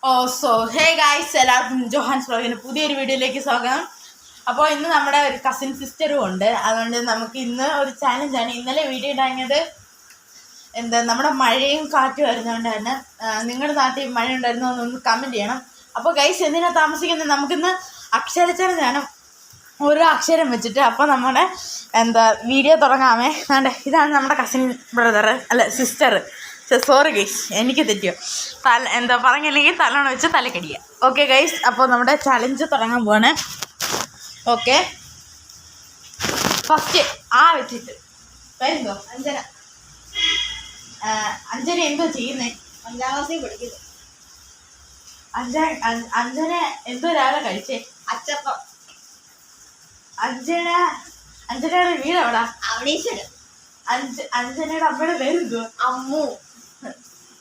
Hey guys, എല്ലാവർക്കും ജോഹാൻസ് വ്ലോഗിൻ്റെ പുതിയൊരു വീഡിയോയിലേക്ക് സ്വാഗതം. അപ്പോൾ ഇന്ന് നമ്മുടെ ഒരു കസിൻ സിസ്റ്ററും ഉണ്ട്. അതുകൊണ്ട് നമുക്ക് ഇന്ന് ഒരു ചാലഞ്ചാണ്. ഇന്നലെ വീഡിയോ ഉണ്ടായിരുന്നത് നമ്മുടെ മഴയും കാറ്റും വരുന്നതുകൊണ്ട് തന്നെ നിങ്ങളുടെ നാട്ടിൽ മഴ ഉണ്ടായിരുന്നോ എന്നൊന്ന് കമൻറ്റ് ചെയ്യണം. അപ്പോൾ ഗൈസ്, എന്തിനാ താമസിക്കുന്നത്, നമുക്കിന്ന് അക്ഷര ചലഞ്ചാണ്. ഓരോ അക്ഷരം വെച്ചിട്ട് അപ്പോൾ നമ്മുടെ വീഡിയോ തുടങ്ങാമേ. ഇതാണ് നമ്മുടെ cousin brother sister. Sorry guys, എനിക്ക് തെറ്റിയോ. പറഞ്ഞില്ലെങ്കിൽ തലോണം വെച്ച് തലക്കടിക്കുക. ഓക്കെ ഗൈസ്, അപ്പോൾ നമ്മുടെ ചലഞ്ച് തുടങ്ങാൻ പോവാണ്. ഓക്കെ, ഫസ്റ്റ് വെച്ചിട്ട് വരുന്നോ അഞ്ജന. അഞ്ജന എന്തോ ചെയ്യുന്നേ? 5ാം ക്ലാസ്സിൽ പഠിക്കുന്നു. അഞ്ജന എന്തോ രാവിലെ കഴിച്ചേ? അച്ചപ്പം. അഞ്ജനയുടെ വീട് എവിടാ? അവണീശ്വരം. അഞ്ജനയുടെ അമ്മയുടെ പേരെന്തോ? അമ്മു.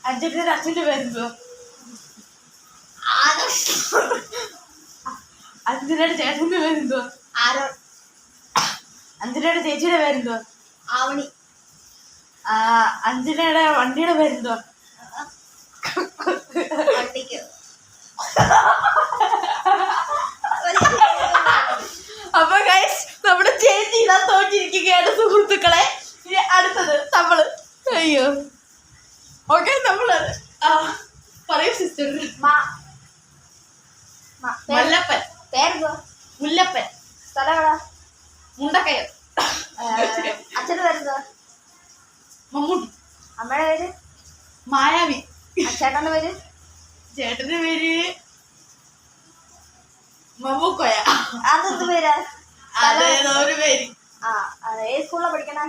അഞ്ജനയുടെ അച്ഛൻ്റെ പേരെന്തോ? അഞ്ജനയുടെ ചേട്ടൻ്റെ പേരെന്തോ? ആരോ. അഞ്ജനയുടെ ചേച്ചിയുടെ പേരെന്തോ? ആവണി. അഞ്ജനയുടെ വണ്ടിയുടെ പേരെന്തോ? വണ്ടിക്ക്. അപ്പൊ ഗൈസ്, നമ്മുടെ ചേച്ചി ഇതാ തോറ്റിരിക്കുകയാണ് സുഹൃത്തുക്കളെ. ഇനി അടുത്തത് നമ്മള്. അയ്യോ. ഓക്കെ, നമ്മള് പറയൂ സിസ്റ്റർ. മല്ലപ്പൻ. പേരെന്തോ? മുല്ലപ്പൻ. സ്ഥലം എവിടാ? മുണ്ടക്കയം. അച്ഛൻ്റെ പേരെന്തോ? മമ്മൂട്ടി. അമ്മയുടെ പേര്? മായാവി. ചേട്ടൻ്റെ പേര്? ചേട്ടൻ്റെ പേര് മമ്മൂക്കോയ. അതെന്ത് പേരാ? അതേതൊരു പേര്. ഏത് സ്കൂളിലാ പഠിക്കണേ?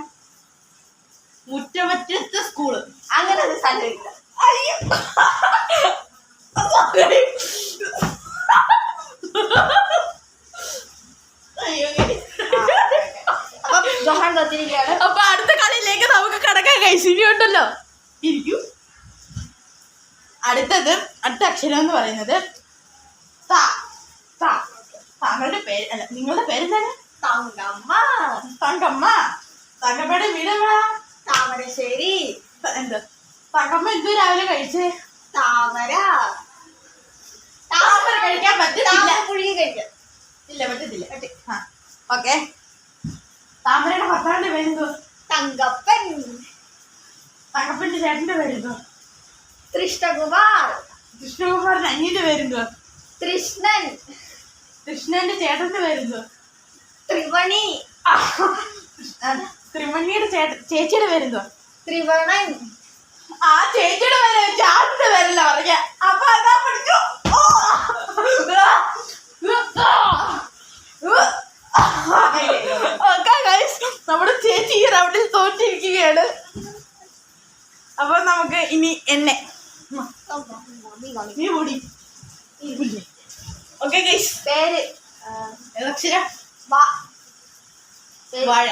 മുറ്റമറ്റത്തെ സ്കൂള്. അങ്ങനെ ഒരു സ്ഥലമില്ല. അയ്യോ, അപ്പൊ അടുത്ത കളിയിലേക്ക് നമുക്ക് കടക്കാൻ കഴിച്ചിട്ടുണ്ടല്ലോ. ഇരിക്കൂ. അടുത്ത അക്ഷരം എന്ന് പറയുന്നത് താങ്കളുടെ പേര് നിങ്ങളുടെ പേരെന്താണ്? തങ്കമ്മ. തങ്കമ്മ. തങ്കമ്മയുടെ വീട് എവിടാ? താമരശ്ശേരി. തങ്കമ്മ എന്തോ രാവിലെ കഴിച്ചേ? താമര. താമര കഴിക്കാൻ പറ്റില്ല. പുഴുകി കഴിക്കാം. ഇല്ല, പറ്റത്തില്ല. ഓക്കെ. താമരയുടെ ഭർത്താവിന്റെ പേരെന്തോ? തങ്കപ്പൻ. തങ്കപ്പന്റെ ചേട്ടന്റെ പേരെന്തോ? കൃഷ്ണകുമാർ. കൃഷ്ണകുമാറിന്റെ അനിയന്റെ പേരെന്തോ? കൃഷ്ണൻ. കൃഷ്ണന്റെ ചേട്ടന്റെ പേരെന്തോ? ത്രിവണി. ത്രിവണിയുടെ ചേച്ചിയുടെ പേരെന്തോ? ത്രിവണൻ. ആ ചേച്ചിയുടെ പേര് ചേട്ടന്റെ പേരല്ല പറയാ. അപ്പൊ അതാ പഠിച്ചു. നമ്മുടെ ചേച്ചി ഈ റൗണ്ടിൽ തോറ്റിരിക്കുകയാണ്. അപ്പൊ നമുക്ക് ഇനി എന്നെ ഓക്കെ ഗൈസ്. പേര് അക്ഷര? വാഴ.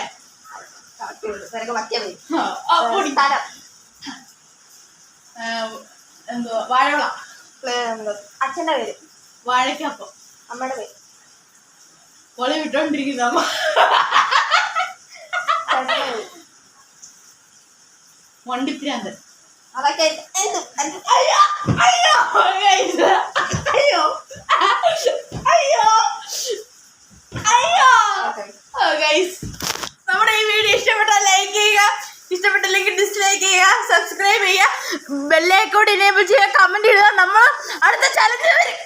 എന്തോ? വാഴവള. അച്ഛൻ്റെ പേര്? വാഴക്കപ്പം. അമ്മയുടെ പേര്? പൊളി വിട്ടോണ്ടിരിക്കുന്ന അമ്മ. വണ്ടിപ്രാന്തൻ. അതൊക്കെ അയ്യോ അയ്യോ അയ്യോ അയ്യോ അയ്യോ. ഗൈസ്, നമ്മുടെ ഈ വീഡിയോ ഇഷ്ടപ്പെട്ടാൽ ലൈക്ക് ചെയ്യുക, ഇഷ്ടപ്പെട്ടില്ലെങ്കിൽ ഡിസ്ലൈക്ക് ചെയ്യുക, സബ്സ്ക്രൈബ് ചെയ്യുക, ബെല്ലൈക്കൺ എനേബിൾ ചെയ്യുക, കമന്റ് ചെയ്യുക. നമ്മൾ അടുത്ത ചലഞ്ച് വരും.